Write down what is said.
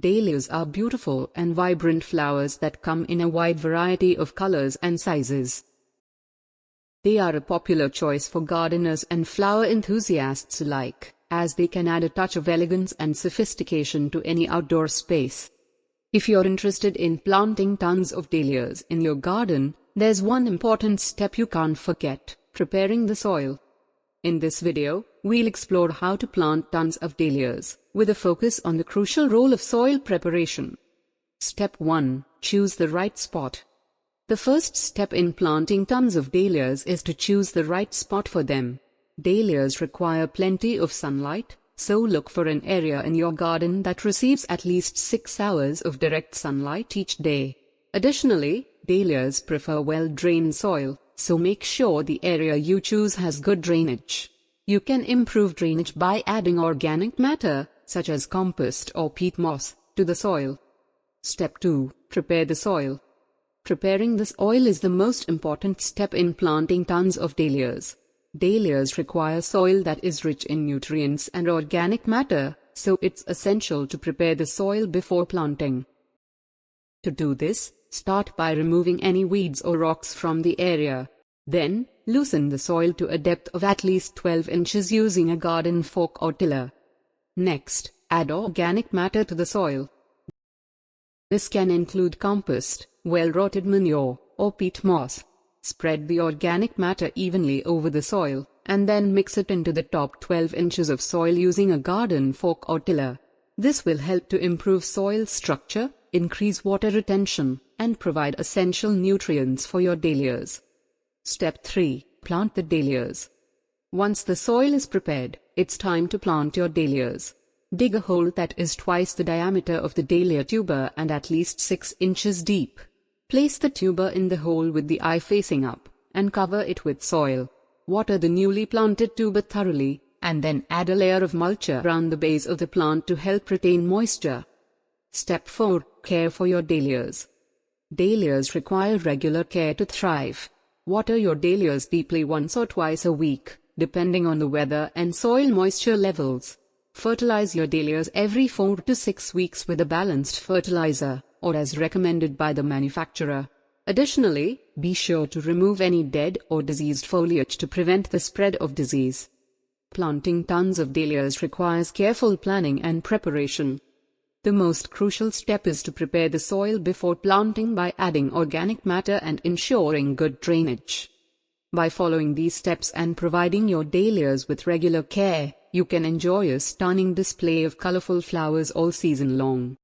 Dahlias are beautiful and vibrant flowers that come in a wide variety of colors and sizes. They are a popular choice for gardeners and flower enthusiasts alike, as they can add a touch of elegance and sophistication to any outdoor space. If you're interested in planting tons of dahlias in your garden, there's one important step you can't forget: preparing the soil. In this video, we'll explore how to plant tons of dahlias, with a focus on the crucial role of soil preparation. Step 1. Choose the right spot. The first step in planting tons of dahlias is to choose the right spot for them. Dahlias require plenty of sunlight, so look for an area in your garden that receives at least 6 hours of direct sunlight each day. Additionally, dahlias prefer well-drained soil, so make sure the area you choose has good drainage. You can improve drainage by adding organic matter, such as compost or peat moss, to the soil. Step 2. Prepare the soil. Preparing the soil is the most important step in planting tons of dahlias. Dahlias require soil that is rich in nutrients and organic matter, so it's essential to prepare the soil before planting. To do this, start by removing any weeds or rocks from the area. Then, loosen the soil to a depth of at least 12 inches using a garden fork or tiller. Next, add organic matter to the soil. This can include compost, well-rotted manure, or peat moss. Spread the organic matter evenly over the soil, and then mix it into the top 12 inches of soil using a garden fork or tiller. This will help to improve soil structure, increase water retention, and provide essential nutrients for your dahlias. Step 3. Plant the dahlias. Once the soil is prepared, it's time to plant your dahlias. Dig a hole that is twice the diameter of the dahlia tuber and at least 6 inches deep. Place the tuber in the hole with the eye facing up, and cover it with soil. Water the newly planted tuber thoroughly, and then add a layer of mulch around the base of the plant to help retain moisture. Step 4. Care for your dahlias. Dahlias require regular care to thrive. Water your dahlias deeply once or twice a week, depending on the weather and soil moisture levels. Fertilize your dahlias every 4 to 6 weeks with a balanced fertilizer, or as recommended by the manufacturer. Additionally, be sure to remove any dead or diseased foliage to prevent the spread of disease. Planting tons of dahlias requires careful planning and preparation. The most crucial step is to prepare the soil before planting by adding organic matter and ensuring good drainage. By following these steps and providing your dahlias with regular care, you can enjoy a stunning display of colorful flowers all season long.